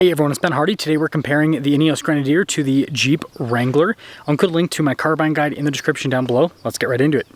Hey everyone, it's Ben Hardy. Today we're comparing the Ineos Grenadier to the Jeep Wrangler. I'll include a link to my car buying guide in the description down below. Let's get right into it.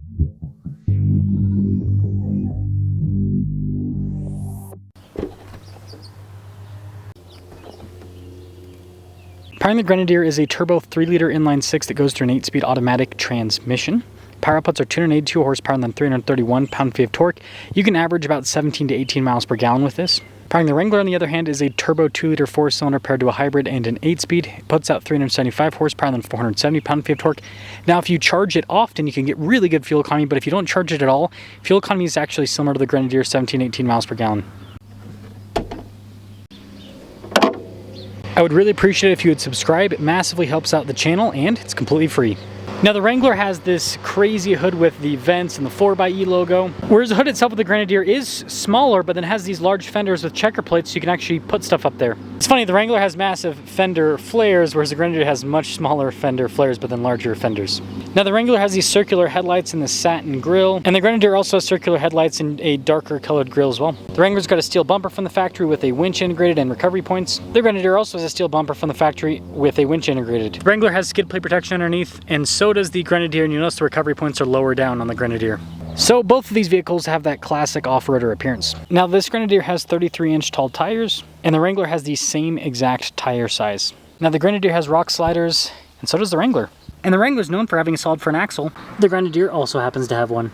Powering the Grenadier is a turbo 3-liter inline-6 that goes through an 8-speed automatic transmission. Power outputs are 282 horsepower and then 331 pound-feet of torque. You can average about 17 to 18 miles per gallon with this. Powering the Wrangler, on the other hand, is a turbo 2-liter 4-cylinder paired to a hybrid and an 8-speed. It puts out 375 horsepower and then 470 pound-feet of torque. Now, if you charge it often, you can get really good fuel economy, but if you don't charge it at all, fuel economy is actually similar to the Grenadier, 17-18 miles per gallon. I would really appreciate it if you would subscribe. It massively helps out the channel, and it's completely free. Now, the Wrangler has this crazy hood with the vents and the 4xe logo, whereas the hood itself with the Grenadier is smaller, but then has these large fenders with checker plates so you can actually put stuff up there. It's funny, the Wrangler has massive fender flares, whereas the Grenadier has much smaller fender flares, but then larger fenders. Now, the Wrangler has these circular headlights in the satin grille, and the Grenadier also has circular headlights in a darker colored grille as well. The Wrangler's got a steel bumper from the factory with a winch integrated and recovery points. The Grenadier also has a steel bumper from the factory with a winch integrated. The Wrangler has skid plate protection underneath, and so does the Grenadier, and you'll notice the recovery points are lower down on the Grenadier. So both of these vehicles have that classic off-roader appearance. Now, this Grenadier has 33-inch tall tires, and the Wrangler has the same exact tire size. Now, the Grenadier has rock sliders, and so does the Wrangler. And the Wrangler is known for having a solid front axle. The Grenadier also happens to have one.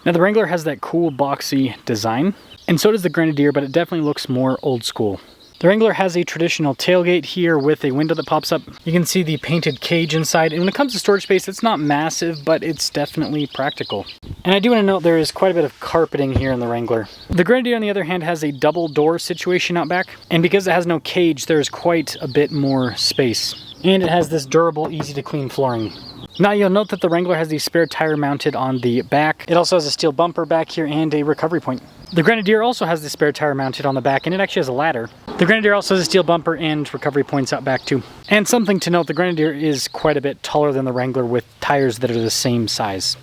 Now, the Wrangler has that cool boxy design, and so does the Grenadier, but it definitely looks more old school. The Wrangler has a traditional tailgate here with a window that pops up. You can see the painted cage inside, and when it comes to storage space, it's not massive, but it's definitely practical. And I do want to note there is quite a bit of carpeting here in the Wrangler. The Grenadier, on the other hand, has a double door situation out back, and because it has no cage, there's quite a bit more space. And it has this durable, easy to clean flooring. Now, you'll note that the Wrangler has the spare tire mounted on the back. It also has a steel bumper back here and a recovery point. The Grenadier also has the spare tire mounted on the back, and it actually has a ladder. The Grenadier also has a steel bumper and recovery points out back too. And something to note, the Grenadier is quite a bit taller than the Wrangler with tires that are the same size.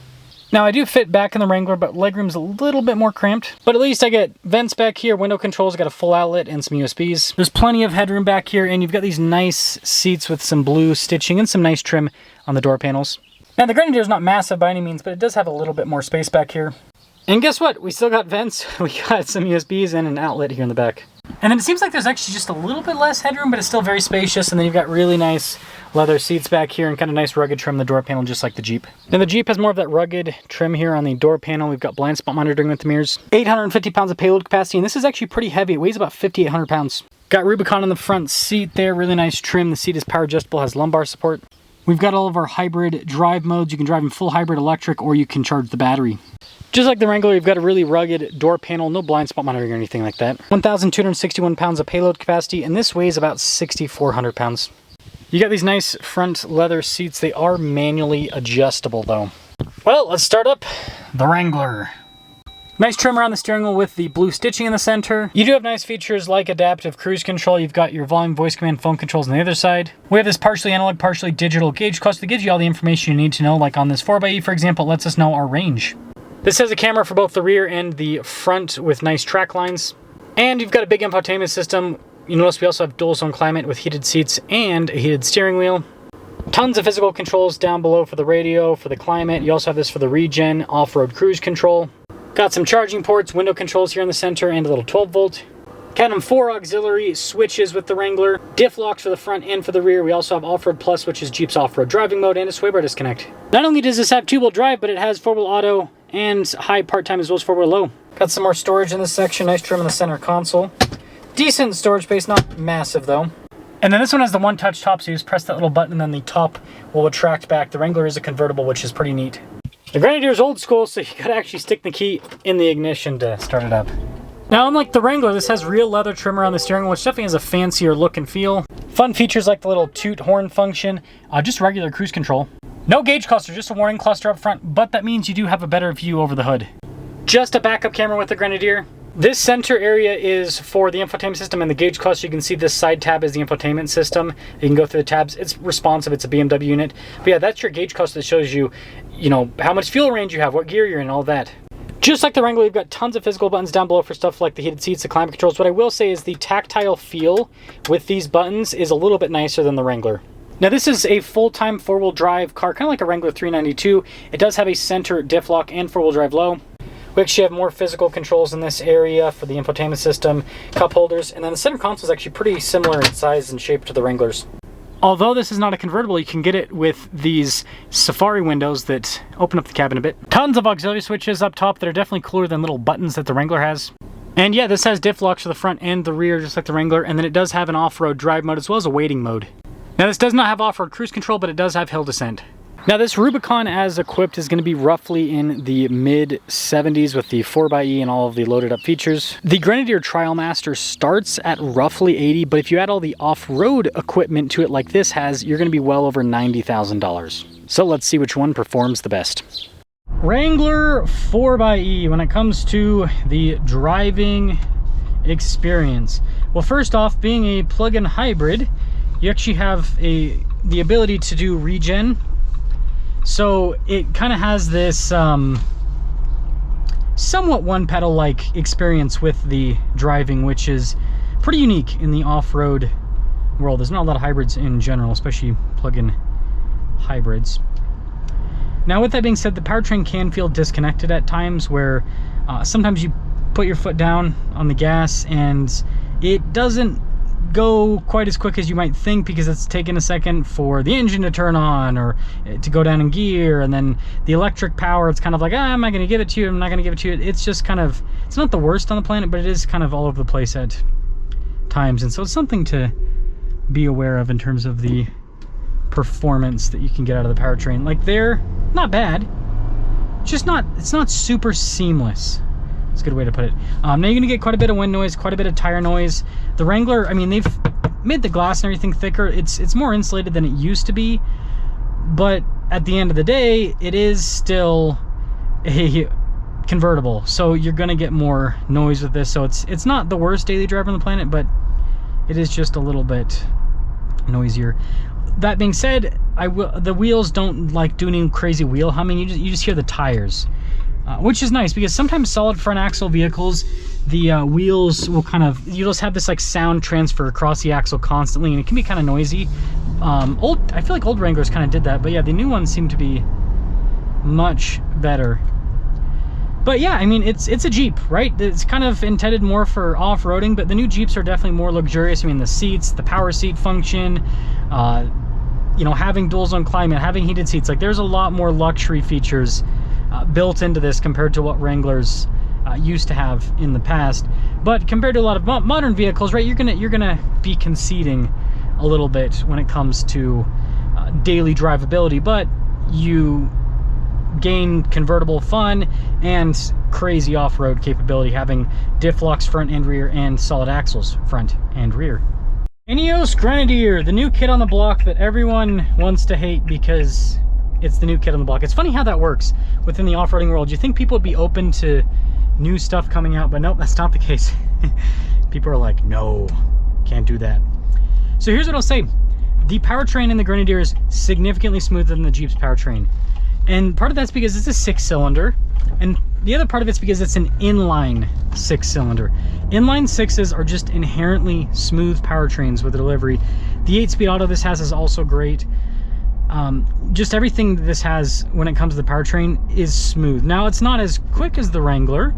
Now, I do fit back in the Wrangler, but legroom's a little bit more cramped. But at least I get vents back here, window controls, got a full outlet and some USBs. There's plenty of headroom back here, and you've got these nice seats with some blue stitching and some nice trim on the door panels. Now, the Grenadier is not massive by any means, but it does have a little bit more space back here. And guess what? We still got vents. We got some USBs and an outlet here in the back. And then it seems like there's actually just a little bit less headroom, but it's still very spacious. And then you've got really nice leather seats back here and kind of nice rugged trim on the door panel, just like the Jeep. Now, the Jeep has more of that rugged trim here on the door panel. We've got blind spot monitoring with the mirrors. 850 pounds of payload capacity, and this is actually pretty heavy. It weighs about 5,800 pounds. Got Rubicon in the front seat there, really nice trim. The seat is power adjustable, has lumbar support. We've got all of our hybrid drive modes. You can drive in full hybrid electric, or you can charge the battery. Just like the Wrangler, you've got a really rugged door panel, no blind spot monitoring or anything like that. 1,261 pounds of payload capacity, and this weighs about 6,400 pounds. You got these nice front leather seats. They are manually adjustable though. Well, let's start up the Wrangler. Nice trim around the steering wheel with the blue stitching in the center. You do have nice features like adaptive cruise control. You've got your volume, voice command, phone controls on the other side. We have this partially analog, partially digital gauge cluster that gives you all the information you need to know. Like on this 4xe, for example, it lets us know our range. This has a camera for both the rear and the front with nice track lines. And you've got a big infotainment system. You notice we also have dual zone climate with heated seats and a heated steering wheel. Tons of physical controls down below for the radio, for the climate. You also have this for the regen, off-road cruise control. Got some charging ports, window controls here in the center, and a little 12-volt. Count them 4 auxiliary switches with the Wrangler. Diff locks for the front and for the rear. We also have Off-Road Plus, which is Jeep's off-road driving mode, and a sway bar disconnect. Not only does this have 2-wheel drive, but it has 4-wheel auto and high part-time as well as 4-wheel low. Got some more storage in this section. Nice trim in the center console. Decent storage space, not massive though. And then this one has the one-touch top, so you just press that little button and then the top will retract back. The Wrangler is a convertible, which is pretty neat. The Grenadier is old school, so you gotta actually stick the key in the ignition to start it up. Now, unlike the Wrangler, this has real leather trim around the steering wheel, which definitely has a fancier look and feel. Fun features like the little toot horn function, just regular cruise control. No gauge cluster, just a warning cluster up front, but that means you do have a better view over the hood. Just a backup camera with the Grenadier. This center area is for the infotainment system, and the gauge cluster, you can see this side tab is the infotainment system. You can go through the tabs. It's responsive. It's a BMW unit. But yeah, that's your gauge cluster that shows you, how much fuel range you have, what gear you're in, all that. Just like the Wrangler, you've got tons of physical buttons down below for stuff like the heated seats, the climate controls. What I will say is the tactile feel with these buttons is a little bit nicer than the Wrangler. Now this is a full-time four-wheel drive car, kind of like a Wrangler 392. It does have a center diff lock and four-wheel drive low. We actually have more physical controls in this area for the infotainment system, cup holders, and then the center console is actually pretty similar in size and shape to the Wranglers. Although this is not a convertible, you can get it with these Safari windows that open up the cabin a bit. Tons of auxiliary switches up top that are definitely cooler than little buttons that the Wrangler has. And yeah, this has diff locks for the front and the rear, just like the Wrangler, and then it does have an off-road drive mode as well as a waiting mode. Now this does not have off-road cruise control, but it does have hill descent. Now this Rubicon as equipped is going to be roughly in the mid-70s with the 4xe and all of the loaded up features. The Grenadier Trialmaster starts at roughly 80, but if you add all the off-road equipment to it like this has, you're going to be well over $90,000. So let's see which one performs the best. Wrangler 4xe when it comes to the driving experience. Well, first off, being a plug-in hybrid, you actually have the ability to do regen. So it kind of has this somewhat one pedal like experience with the driving, which is pretty unique in the off-road world. There's not a lot of hybrids in general, especially plug-in hybrids. Now with that being said, the powertrain can feel disconnected at times, where sometimes you put your foot down on the gas and it doesn't go quite as quick as you might think, because it's taken a second for the engine to turn on or to go down in gear, and then the electric power, it's kind of like, am I going to give it to you? I'm not going to give it to you. It's just kind of, it's not the worst on the planet, but it is kind of all over the place at times, and so it's something to be aware of in terms of the performance that you can get out of the powertrain. Like, they're not bad, just not, it's not super seamless. It's a good way to put it. Now you're gonna get quite a bit of wind noise, quite a bit of tire noise. The Wrangler, I mean, they've made the glass and everything thicker. It's more insulated than it used to be, but at the end of the day, it is still a convertible, so you're gonna get more noise with this. So it's not the worst daily driver on the planet, but it is just a little bit noisier. That being said, the wheels don't like do any crazy wheel humming. You just hear the tires. Which is nice, because sometimes solid front axle vehicles, the wheels will kind of, you just have this like sound transfer across the axle constantly, and it can be kind of noisy. I feel like old Wranglers kind of did that, but yeah, the new ones seem to be much better. But yeah, I mean, it's a Jeep, right? It's kind of intended more for off-roading, but the new Jeeps are definitely more luxurious. I mean, the seats, the power seat function, you know, having dual zone climate, having heated seats, like there's a lot more luxury features built into this compared to what Wranglers used to have in the past. But compared to a lot of modern vehicles, right, you're gonna be conceding a little bit when it comes to daily drivability, but you gain convertible fun and crazy off-road capability, having diff locks front and rear and solid axles front and rear. Ineos Grenadier, the new kid on the block that everyone wants to hate because it's the new kid on the block. It's funny how that works within the off-roading world. You think people would be open to new stuff coming out, but nope, that's not the case. People are like, no, can't do that. So here's what I'll say. The powertrain in the Grenadier is significantly smoother than the Jeep's powertrain. And part of that's because it's a 6-cylinder, and the other part of it's because it's an inline 6-cylinder. Inline 6s are just inherently smooth powertrains with the delivery. The 8-speed auto this has is also great. Just everything this has when it comes to the powertrain is smooth. Now, it's not as quick as the Wrangler,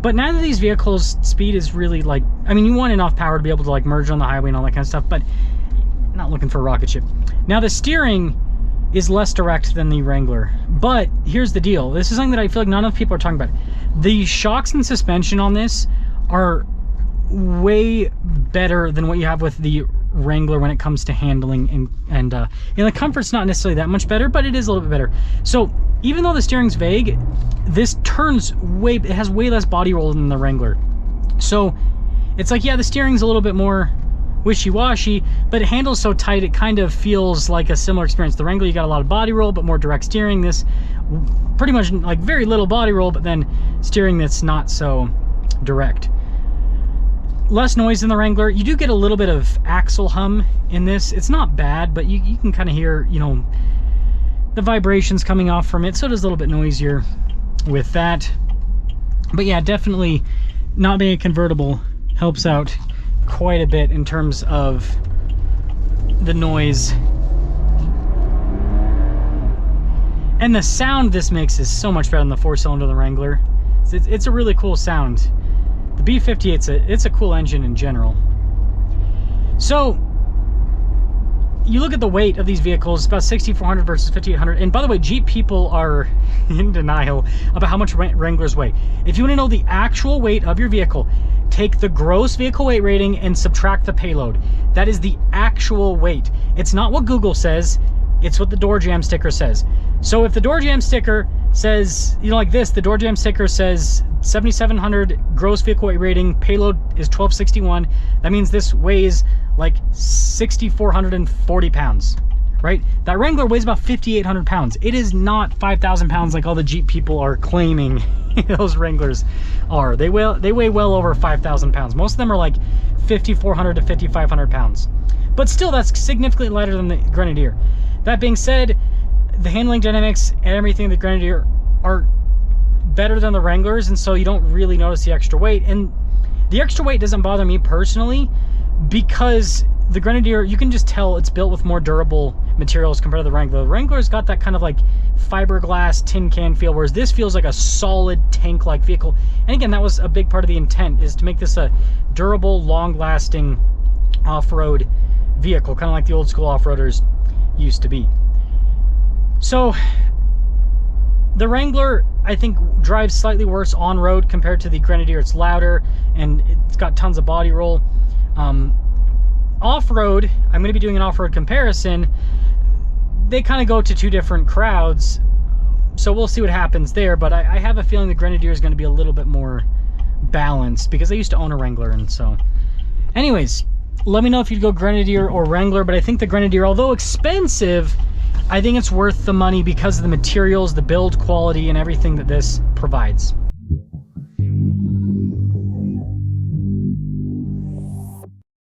but neither of these vehicles' speed is really like, I mean, you want enough power to be able to like merge on the highway and all that kind of stuff, but not looking for a rocket ship. Now, the steering is less direct than the Wrangler, but here's the deal. This is something that I feel like not enough people are talking about. The shocks and suspension on this are way better than what you have with the Wrangler when it comes to handling, and you know, the comfort's not necessarily that much better, but it is a little bit better. So even though the steering's vague, this turns it has way less body roll than the Wrangler. So it's like, yeah, the steering's a little bit more wishy-washy, but it handles so tight, it kind of feels like a similar experience. The Wrangler, you got a lot of body roll, but more direct steering. This pretty much like very little body roll, but then steering that's not so direct. Less noise in the Wrangler. You do get a little bit of axle hum in this. It's not bad, but you can kind of hear, you know, the vibrations coming off from it, so it is a little bit noisier with that. But yeah, definitely not being a convertible helps out quite a bit in terms of the noise. And the sound this makes is so much better than the 4-cylinder of the Wrangler. It's a really cool sound. The B50, it's a cool engine in general. So you look at the weight of these vehicles, it's about 6,400 versus 5,800. And by the way, Jeep people are in denial about how much Wranglers weigh. If you want to know the actual weight of your vehicle, take the gross vehicle weight rating and subtract the payload. That is the actual weight. It's not what Google says, it's what the door jam sticker says. So if the door jam sticker says, you know, like this, the door jam sticker says 7,700 gross vehicle weight rating, payload is 1,261. That means this weighs like 6,440 pounds, right? That Wrangler weighs about 5,800 pounds. It is not 5,000 pounds like all the Jeep people are claiming those Wranglers are. They weigh well over 5,000 pounds. Most of them are like 5,400 to 5,500 pounds. But still, that's significantly lighter than the Grenadier. That being said, the handling dynamics and everything in the Grenadier are better than the Wranglers, and so you don't really notice the extra weight. And the extra weight doesn't bother me personally, because the Grenadier, you can just tell it's built with more durable materials compared to the Wrangler. The Wrangler's got that kind of like fiberglass tin can feel, whereas this feels like a solid tank-like vehicle. And again, that was a big part of the intent, is to make this a durable, long-lasting off-road vehicle, kind of like the old school off-roaders used to be. So the Wrangler, I think, drives slightly worse on-road compared to the Grenadier. It's louder and it's got tons of body roll. Off-road, I'm going to be doing an off-road comparison. They kind of go to two different crowds, so we'll see what happens there. But I have a feeling the Grenadier is going to be a little bit more balanced, because I used to own a Wrangler. And so anyways, let me know if you'd go Grenadier or Wrangler. But I think the Grenadier, although expensive, I think it's worth the money because of the materials, the build quality, and everything that this provides.